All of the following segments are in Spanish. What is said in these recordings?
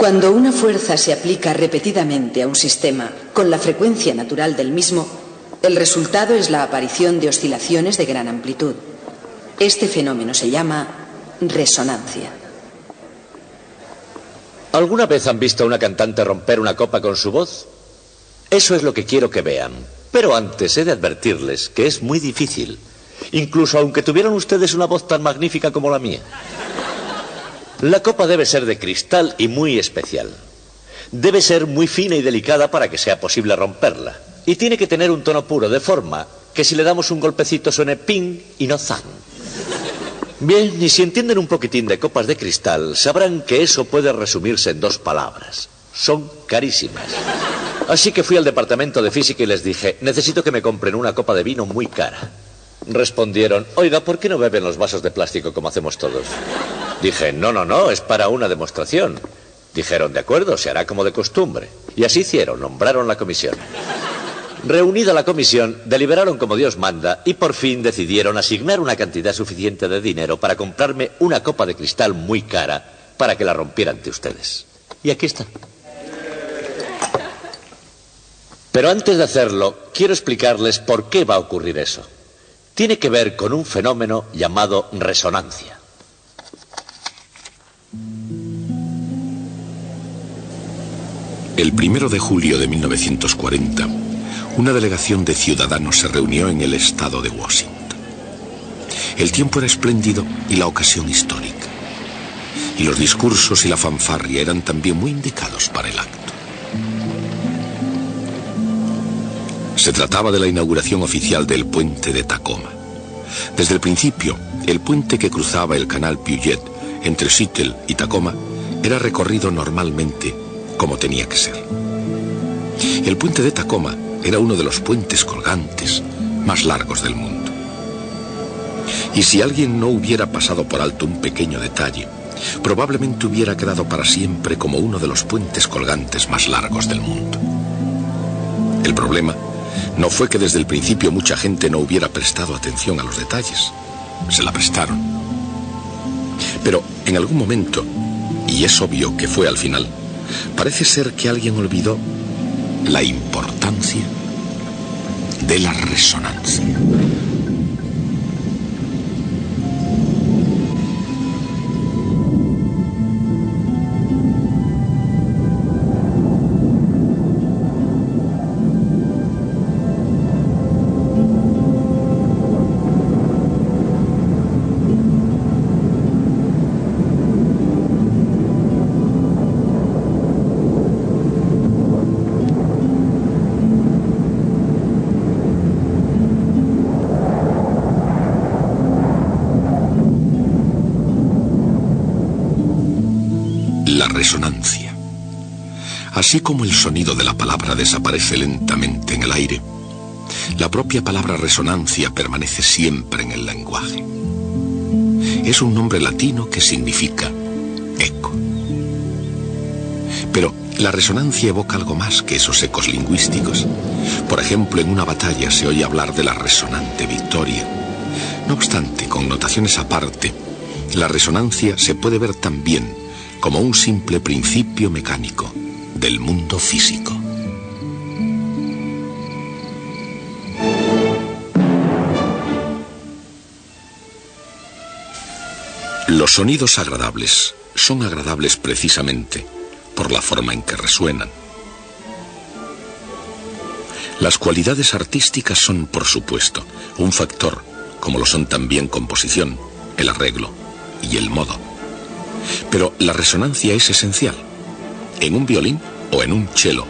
Cuando una fuerza se aplica repetidamente a un sistema con la frecuencia natural del mismo, el resultado es la aparición de oscilaciones de gran amplitud. Este fenómeno se llama resonancia. ¿Alguna vez han visto a una cantante romper una copa con su voz? Eso es lo que quiero que vean. Pero antes he de advertirles que es muy difícil, incluso aunque tuvieran ustedes una voz tan magnífica como la mía. La copa debe ser de cristal y muy especial. Debe ser muy fina y delicada para que sea posible romperla. Y tiene que tener un tono puro, de forma que si le damos un golpecito suene ping y no zang. Bien, y si entienden un poquitín de copas de cristal, sabrán que eso puede resumirse en 2 palabras. Son carísimas. Así que fui al departamento de física y les dije, necesito que me compren una copa de vino muy cara. Respondieron, oiga, ¿por qué no beben los vasos de plástico como hacemos todos? Dije, no, es para una demostración. Dijeron, de acuerdo, se hará como de costumbre. Y así hicieron, nombraron la comisión. Reunida la comisión, deliberaron como Dios manda y por fin decidieron asignar una cantidad suficiente de dinero para comprarme una copa de cristal muy cara para que la rompiera ante ustedes. Y aquí está. Pero antes de hacerlo, quiero explicarles por qué va a ocurrir eso. Tiene que ver con un fenómeno llamado resonancia. El 1 de julio de 1940, una delegación de ciudadanos se reunió en el estado de Washington. El tiempo era espléndido y la ocasión histórica. Y los discursos y la fanfarria eran también muy indicados para el acto. Se trataba de la inauguración oficial del puente de Tacoma. Desde el principio, el puente que cruzaba el canal Puget entre Seattle y Tacoma era recorrido normalmente como tenía que ser. El puente de Tacoma era uno de los puentes colgantes más largos del mundo. Y si alguien no hubiera pasado por alto un pequeño detalle, probablemente hubiera quedado para siempre como uno de los puentes colgantes más largos del mundo. El problema no fue que desde el principio mucha gente no hubiera prestado atención a los detalles. Se la prestaron. Pero en algún momento, y es obvio que fue al final, parece ser que alguien olvidó la importancia de la resonancia. La resonancia. Así como el sonido de la palabra desaparece lentamente en el aire, la propia palabra resonancia permanece siempre en el lenguaje. Es un nombre latino que significa eco. Pero la resonancia evoca algo más que esos ecos lingüísticos. Por ejemplo, en una batalla se oye hablar de la resonante victoria. No obstante, con notaciones aparte, la resonancia se puede ver también como un simple principio mecánico del mundo físico. Los sonidos agradables son agradables precisamente por la forma en que resuenan. Las cualidades artísticas son, por supuesto, un factor, como lo son también composición, el arreglo y el modo. Pero la resonancia es esencial. En un violín o en un cello,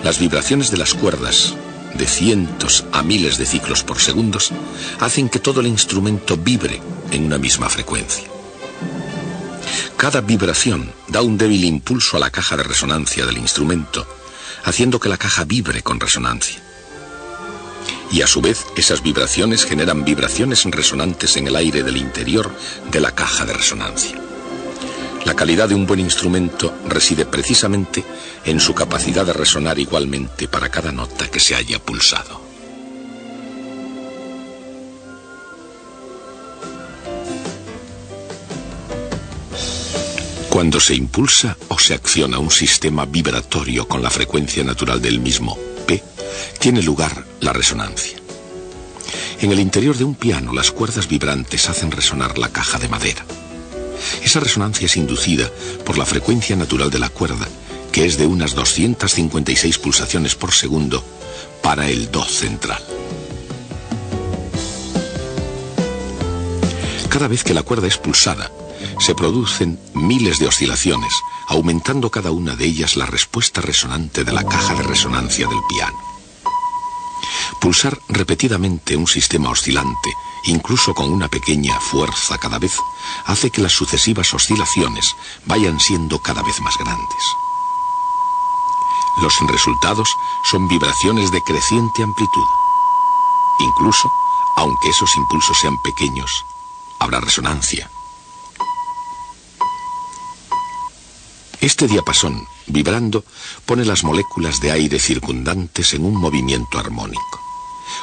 las vibraciones de las cuerdas, de cientos a miles de ciclos por segundos, hacen que todo el instrumento vibre en una misma frecuencia. Cada vibración da un débil impulso a la caja de resonancia del instrumento, haciendo que la caja vibre con resonancia. Y a su vez, esas vibraciones generan vibraciones resonantes en el aire del interior de la caja de resonancia. La calidad de un buen instrumento reside precisamente en su capacidad de resonar igualmente para cada nota que se haya pulsado. Cuando se impulsa o se acciona un sistema vibratorio con la frecuencia natural del mismo, P, tiene lugar la resonancia. En el interior de un piano, las cuerdas vibrantes hacen resonar la caja de madera. Esa resonancia es inducida por la frecuencia natural de la cuerda, que es de unas 256 pulsaciones por segundo para el Do central. Cada vez que la cuerda es pulsada, se producen miles de oscilaciones, aumentando cada una de ellas la respuesta resonante de la caja de resonancia del piano. Pulsar repetidamente un sistema oscilante, incluso con una pequeña fuerza cada vez, hace que las sucesivas oscilaciones vayan siendo cada vez más grandes. Los resultados son vibraciones de creciente amplitud. Incluso, aunque esos impulsos sean pequeños, habrá resonancia. Este diapasón, vibrando, pone las moléculas de aire circundantes en un movimiento armónico.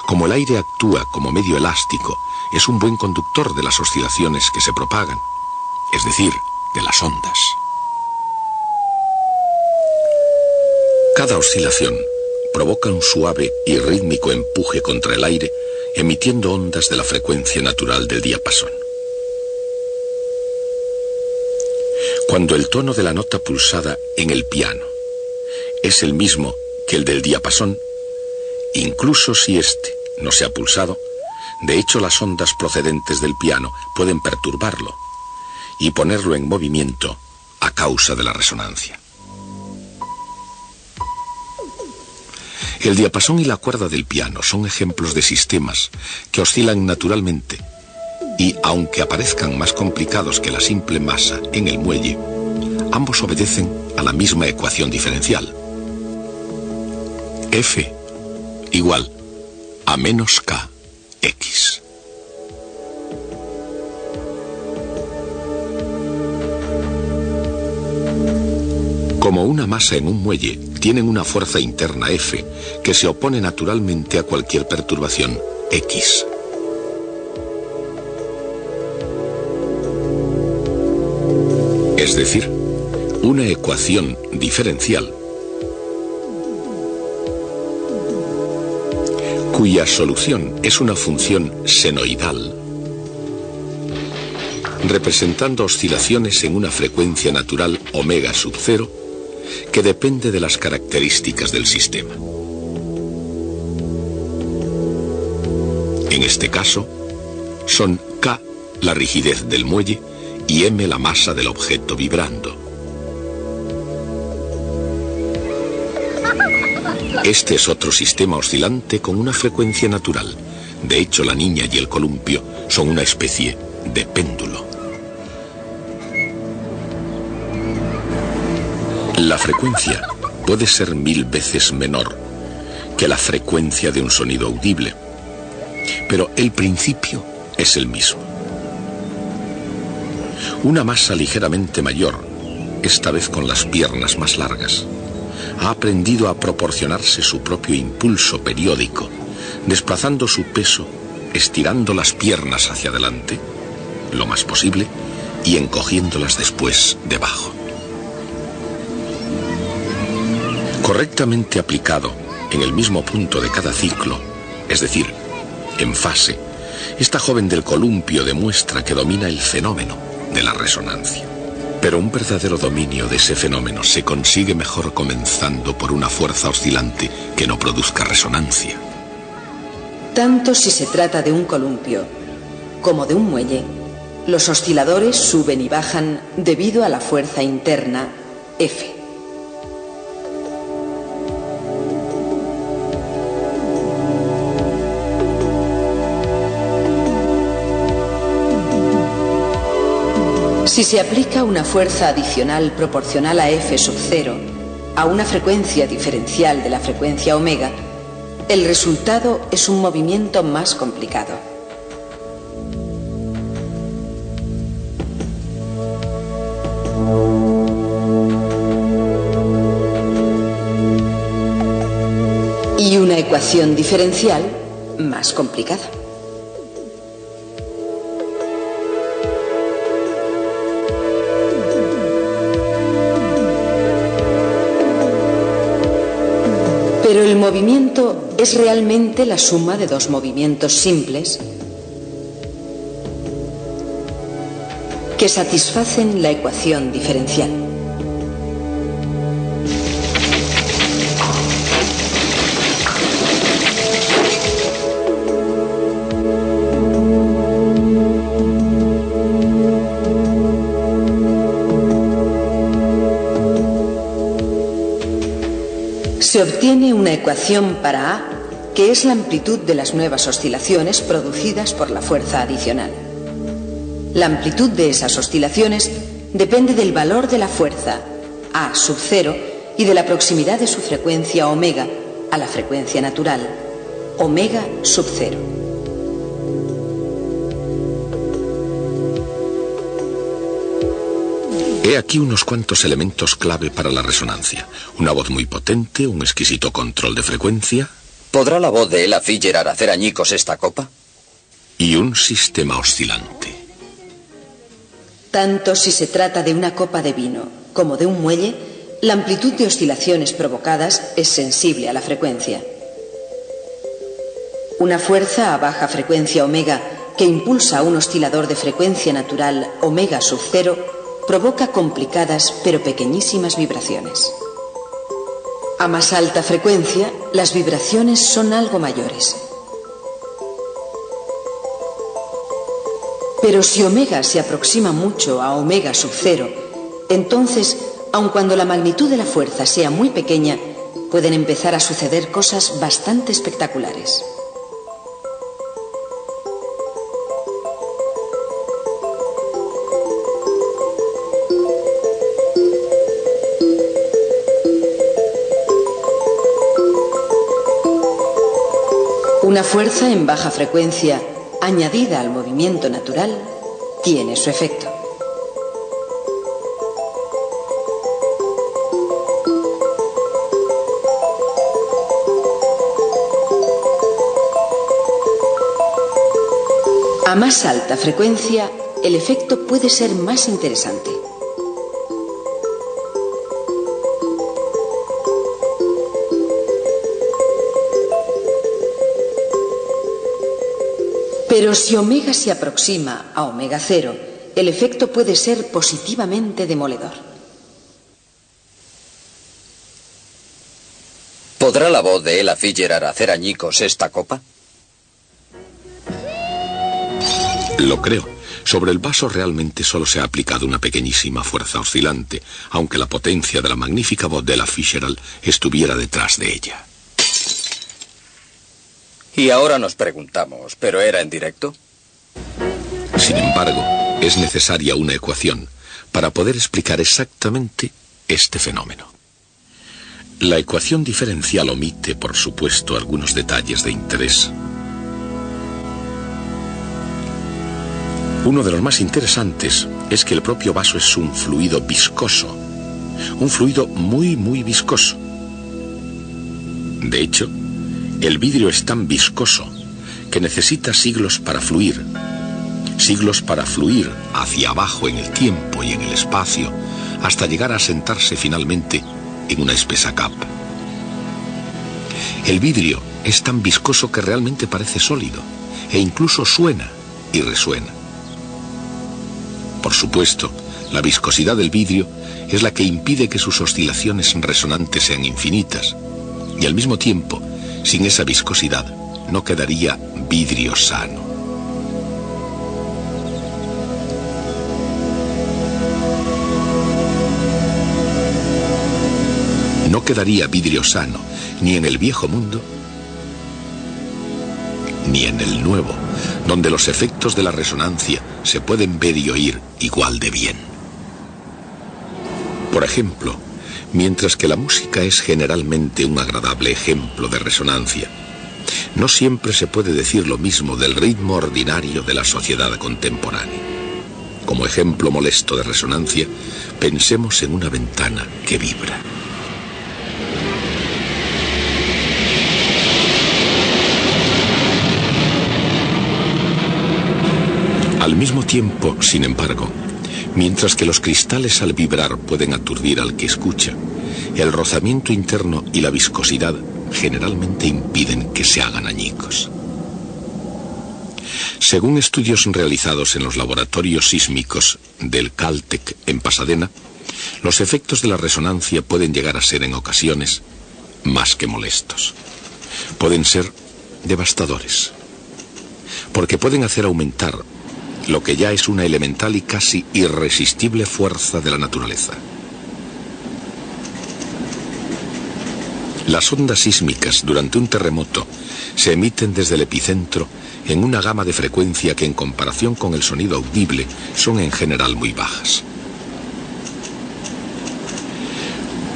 Como el aire actúa como medio elástico, es un buen conductor de las oscilaciones que se propagan, es decir, de las ondas. Cada oscilación provoca un suave y rítmico empuje contra el aire, emitiendo ondas de la frecuencia natural del diapasón. Cuando el tono de la nota pulsada en el piano es el mismo que el del diapasón, incluso si éste no se ha pulsado, de hecho las ondas procedentes del piano pueden perturbarlo y ponerlo en movimiento a causa de la resonancia. El diapasón y la cuerda del piano son ejemplos de sistemas que oscilan naturalmente y, aunque aparezcan más complicados que la simple masa en el muelle, ambos obedecen a la misma ecuación diferencial. F igual a menos Kx. Como una masa en un muelle, tienen una fuerza interna F que se opone naturalmente a cualquier perturbación X. Es decir, una ecuación diferencial cuya solución es una función senoidal, representando oscilaciones en una frecuencia natural omega sub 0, que depende de las características del sistema. En este caso, son K la rigidez del muelle y M la masa del objeto vibrando. Este es otro sistema oscilante con una frecuencia natural. De hecho, la niña y el columpio son una especie de péndulo. La frecuencia puede ser 1000 veces menor que la frecuencia de un sonido audible, pero el principio es el mismo. Una masa ligeramente mayor, esta vez con las piernas más largas, ha aprendido a proporcionarse su propio impulso periódico, desplazando su peso, estirando las piernas hacia adelante, lo más posible, y encogiéndolas después debajo. Correctamente aplicado en el mismo punto de cada ciclo, es decir, en fase, esta joven del columpio demuestra que domina el fenómeno de la resonancia. Pero un verdadero dominio de ese fenómeno se consigue mejor comenzando por una fuerza oscilante que no produzca resonancia. Tanto si se trata de un columpio como de un muelle, los osciladores suben y bajan debido a la fuerza interna F. Si se aplica una fuerza adicional proporcional a F sub 0 a una frecuencia diferencial de la frecuencia omega, el resultado es un movimiento más complicado. Y una ecuación diferencial más complicada. Pero el movimiento es realmente la suma de dos movimientos simples que satisfacen la ecuación diferencial. Se obtiene una ecuación para A, que es la amplitud de las nuevas oscilaciones producidas por la fuerza adicional. La amplitud de esas oscilaciones depende del valor de la fuerza, A sub 0, y de la proximidad de su frecuencia omega a la frecuencia natural, omega sub 0. He aquí unos cuantos elementos clave para la resonancia. Una voz muy potente, un exquisito control de frecuencia. ¿Podrá la voz de Ella Fitzgerald hacer añicos esta copa? Y un sistema oscilante. Tanto si se trata de una copa de vino como de un muelle, la amplitud de oscilaciones provocadas es sensible a la frecuencia. Una fuerza a baja frecuencia omega que impulsa a un oscilador de frecuencia natural omega sub 0 provoca complicadas pero pequeñísimas vibraciones. A más alta frecuencia, las vibraciones son algo mayores. Pero si omega se aproxima mucho a omega sub 0, entonces, aun cuando la magnitud de la fuerza sea muy pequeña, pueden empezar a suceder cosas bastante espectaculares. Una fuerza en baja frecuencia, añadida al movimiento natural, tiene su efecto. A más alta frecuencia, el efecto puede ser más interesante. Pero si omega se aproxima a omega 0, el efecto puede ser positivamente demoledor. ¿Podrá la voz de Ella Fitzgerald hacer añicos esta copa? Lo creo. Sobre el vaso realmente solo se ha aplicado una pequeñísima fuerza oscilante, aunque la potencia de la magnífica voz de Ella Fitzgerald estuviera detrás de ella. Y ahora nos preguntamos, ¿pero era en directo? Sin embargo, es necesaria una ecuación para poder explicar exactamente este fenómeno. La ecuación diferencial omite, por supuesto, algunos detalles de interés. Uno de los más interesantes es que el propio vaso es un fluido viscoso, un fluido muy viscoso. De hecho, el vidrio es tan viscoso que necesita siglos para fluir hacia abajo en el tiempo y en el espacio, hasta llegar a sentarse finalmente en una espesa capa. El vidrio es tan viscoso que realmente parece sólido, e incluso suena y resuena. Por supuesto, la viscosidad del vidrio es la que impide que sus oscilaciones resonantes sean infinitas, y al mismo tiempo, sin esa viscosidad, no quedaría vidrio sano. No quedaría vidrio sano, ni en el viejo mundo, ni en el nuevo, donde los efectos de la resonancia se pueden ver y oír igual de bien. Por ejemplo, mientras que la música es generalmente un agradable ejemplo de resonancia, no siempre se puede decir lo mismo del ritmo ordinario de la sociedad contemporánea. Como ejemplo molesto de resonancia, pensemos en una ventana que vibra. Al mismo tiempo, sin embargo, mientras que los cristales al vibrar pueden aturdir al que escucha, el rozamiento interno y la viscosidad generalmente impiden que se hagan añicos. Según estudios realizados en los laboratorios sísmicos del Caltech en Pasadena, los efectos de la resonancia pueden llegar a ser en ocasiones más que molestos. Pueden ser devastadores, porque pueden hacer aumentar lo que ya es una elemental y casi irresistible fuerza de la naturaleza. Las ondas sísmicas durante un terremoto se emiten desde el epicentro en una gama de frecuencia que en comparación con el sonido audible son en general muy bajas.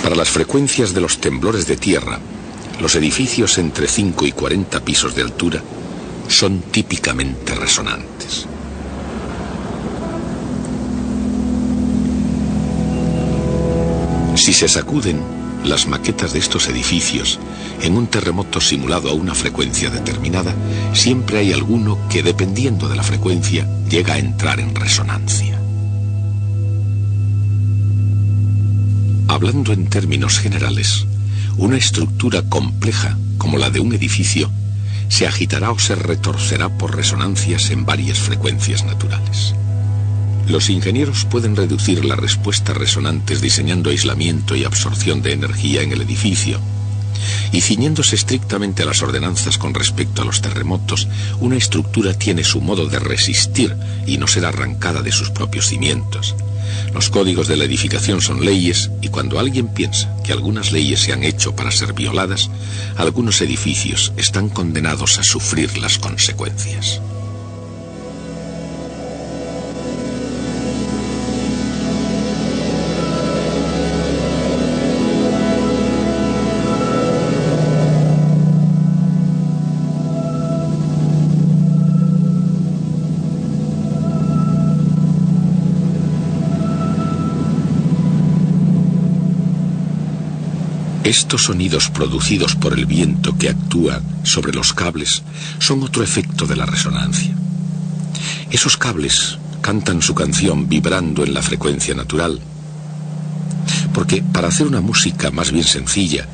Para las frecuencias de los temblores de tierra, los edificios entre 5 y 40 pisos de altura son típicamente resonantes. Si se sacuden las maquetas de estos edificios en un terremoto simulado a una frecuencia determinada, siempre hay alguno que, dependiendo de la frecuencia, llega a entrar en resonancia. Hablando en términos generales, una estructura compleja como la de un edificio se agitará o se retorcerá por resonancias en varias frecuencias naturales. Los ingenieros pueden reducir las respuestas resonantes diseñando aislamiento y absorción de energía en el edificio. Y ciñéndose estrictamente a las ordenanzas con respecto a los terremotos, una estructura tiene su modo de resistir y no ser arrancada de sus propios cimientos. Los códigos de la edificación son leyes, y cuando alguien piensa que algunas leyes se han hecho para ser violadas, algunos edificios están condenados a sufrir las consecuencias. Estos sonidos producidos por el viento que actúa sobre los cables son otro efecto de la resonancia. Esos cables cantan su canción vibrando en la frecuencia natural, porque para hacer una música más bien sencilla,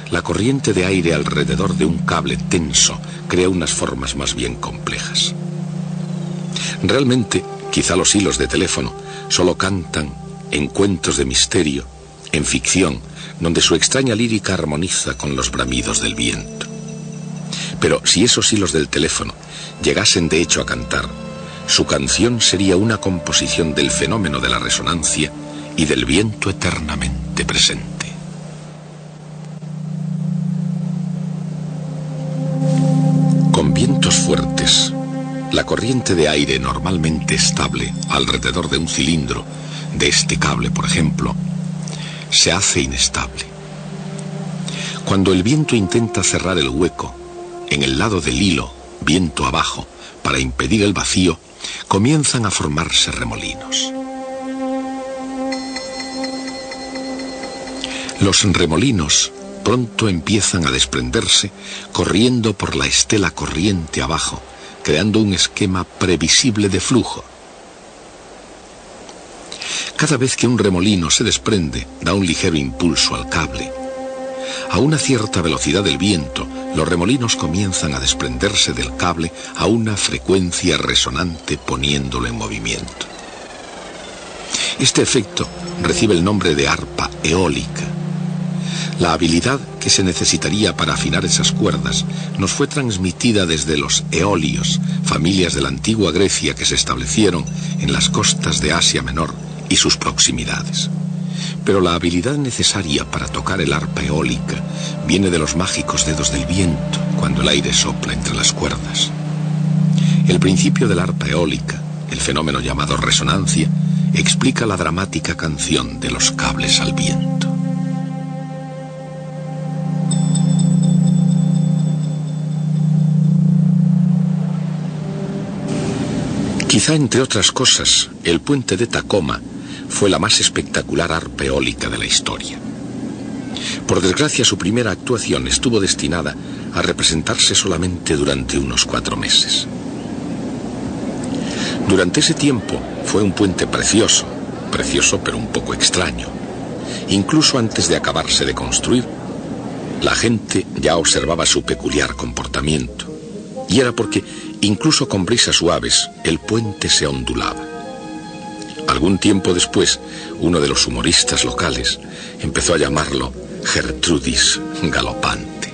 la corriente de aire alrededor de un cable tenso crea unas formas más bien complejas. Realmente, quizá los hilos de teléfono solo cantan en cuentos de misterio, en ficción, donde su extraña lírica armoniza con los bramidos del viento. Pero si esos hilos del teléfono llegasen de hecho a cantar, su canción sería una composición del fenómeno de la resonancia y del viento eternamente presente. Con vientos fuertes, la corriente de aire normalmente estable alrededor de un cilindro, de este cable por ejemplo, se hace inestable. Cuando el viento intenta cerrar el hueco, en el lado del hilo, viento abajo, para impedir el vacío, comienzan a formarse remolinos. Los remolinos pronto empiezan a desprenderse, corriendo por la estela corriente abajo, creando un esquema previsible de flujo. Cada vez que un remolino se desprende, da un ligero impulso al cable. A una cierta velocidad del viento, los remolinos comienzan a desprenderse del cable a una frecuencia resonante poniéndolo en movimiento. Este efecto recibe el nombre de arpa eólica. La habilidad que se necesitaría para afinar esas cuerdas nos fue transmitida desde los eolios, familias de la antigua Grecia que se establecieron en las costas de Asia Menor y sus proximidades. Pero la habilidad necesaria para tocar el arpa eólica viene de los mágicos dedos del viento cuando el aire sopla entre las cuerdas. El principio del arpa eólica, el fenómeno llamado resonancia, explica la dramática canción de los cables al viento. Quizá entre otras cosas, el puente de Tacoma fue la más espectacular arpa eólica de la historia. Por desgracia, su primera actuación estuvo destinada a representarse solamente durante unos 4 meses. Durante ese tiempo fue un puente precioso pero un poco extraño. Incluso antes de acabarse de construir, La gente ya observaba su peculiar comportamiento, y era porque, incluso con brisas suaves, el puente se ondulaba. Algún tiempo después, uno de los humoristas locales empezó a llamarlo Gertrudis galopante.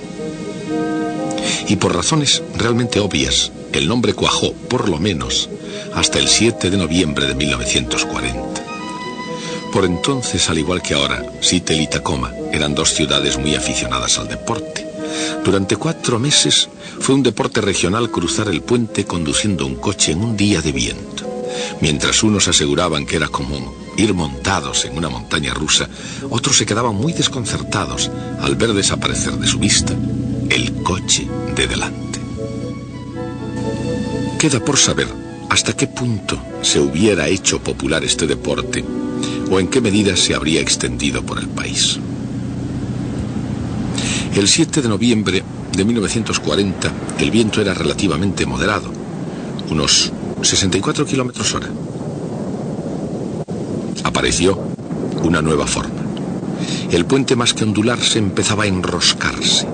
Y por razones realmente obvias, el nombre cuajó, por lo menos, hasta el 7 de noviembre de 1940. Por entonces, al igual que ahora, Seattle y Tacoma eran dos ciudades muy aficionadas al deporte. Durante 4 meses fue un deporte regional cruzar el puente conduciendo un coche en un día de viento. Mientras unos aseguraban que era común ir montados en una montaña rusa, otros se quedaban muy desconcertados al ver desaparecer de su vista el coche de delante. Queda por saber hasta qué punto se hubiera hecho popular este deporte o en qué medida se habría extendido por el país. El 7 de noviembre de 1940 el viento era relativamente moderado, unos 64 kilómetros hora. Apareció una nueva forma. El puente, más que ondularse, empezaba a enroscarse.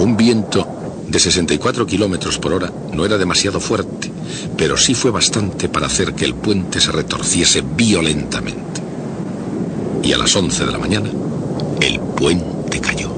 Un viento de 64 kilómetros por hora no era demasiado fuerte, pero sí fue bastante para hacer que el puente se retorciese violentamente. Y a las 11 de la mañana, el puente cayó.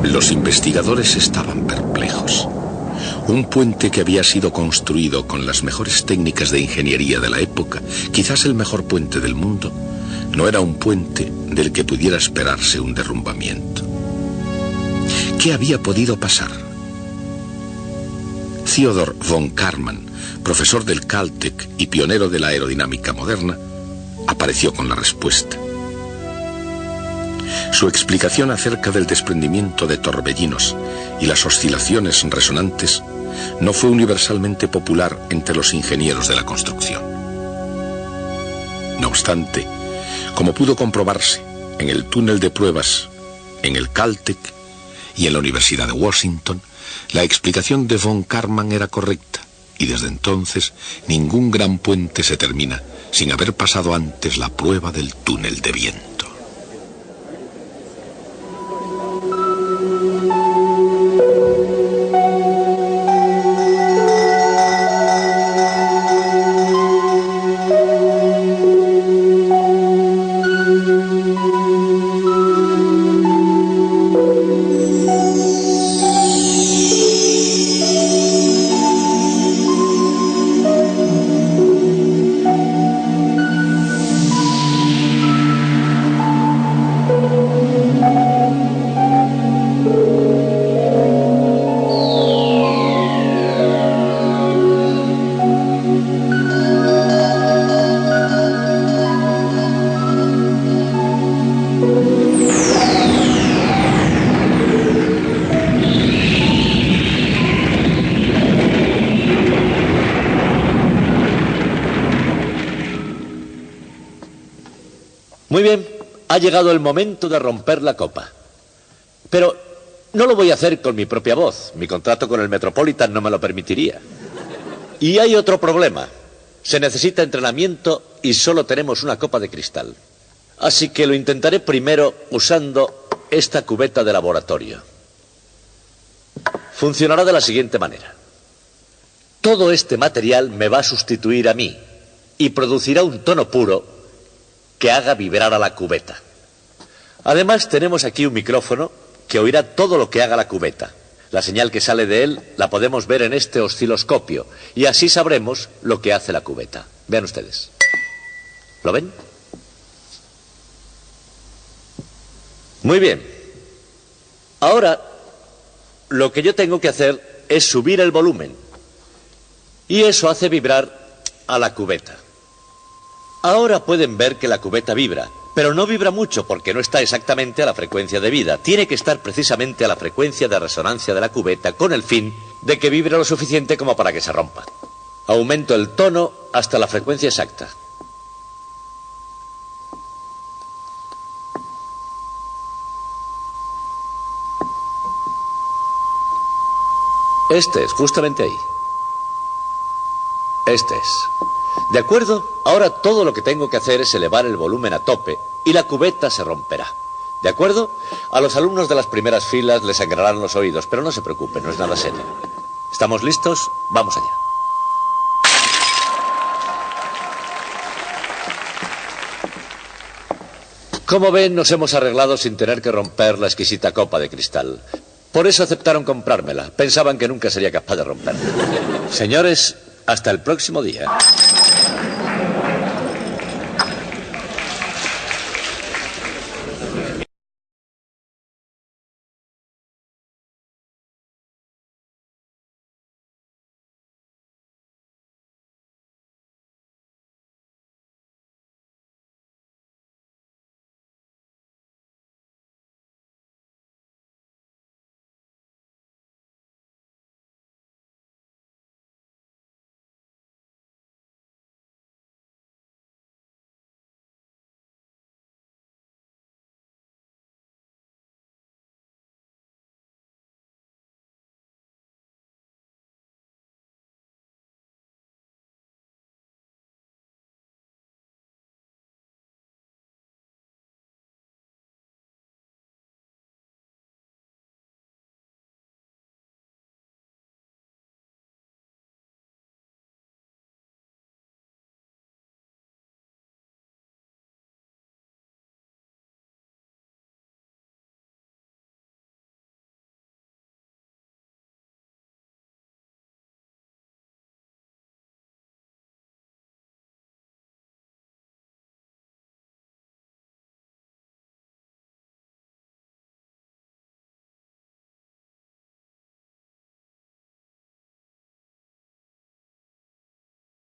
Los investigadores estaban perplejos. Un puente que había sido construido con las mejores técnicas de ingeniería de la época, quizás el mejor puente del mundo, no era un puente del que pudiera esperarse un derrumbamiento. ¿Qué había podido pasar? Theodor von Karman, profesor del Caltech y pionero de la aerodinámica moderna, apareció con la respuesta. Su explicación acerca del desprendimiento de torbellinos y las oscilaciones resonantes no fue universalmente popular entre los ingenieros de la construcción. No obstante, como pudo comprobarse en el túnel de pruebas, en el Caltech y en la Universidad de Washington, la explicación de von Karman era correcta, y desde entonces ningún gran puente se termina sin haber pasado antes la prueba del túnel de viento. Muy bien, ha llegado el momento de romper la copa. Pero no lo voy a hacer con mi propia voz. Mi contrato con el Metropolitan no me lo permitiría. Y hay otro problema. Se necesita entrenamiento y solo tenemos una copa de cristal. Así que lo intentaré primero usando esta cubeta de laboratorio. Funcionará de la siguiente manera. Todo este material me va a sustituir a mí y producirá un tono puro que haga vibrar a la cubeta. Además, tenemos aquí un micrófono que oirá todo lo que haga la cubeta. La señal que sale de él la podemos ver en este osciloscopio y así sabremos lo que hace la cubeta. Vean ustedes. ¿Lo ven? Muy bien. Ahora, lo que yo tengo que hacer es subir el volumen. Y eso hace vibrar a la cubeta. Ahora pueden ver que la cubeta vibra, pero no vibra mucho porque no está exactamente a la frecuencia debida. Tiene que estar precisamente a la frecuencia de resonancia de la cubeta con el fin de que vibre lo suficiente como para que se rompa. Aumento el tono hasta la frecuencia exacta. Este es, justamente ahí. Este es. ¿De acuerdo? Ahora todo lo que tengo que hacer es elevar el volumen a tope y la cubeta se romperá. ¿De acuerdo? A los alumnos de las primeras filas les sangrarán los oídos, pero no se preocupen, no es nada serio. ¿Estamos listos? Vamos allá. Como ven, nos hemos arreglado sin tener que romper la exquisita copa de cristal. Por eso aceptaron comprármela. Pensaban que nunca sería capaz de romperla. Señores, hasta el próximo día.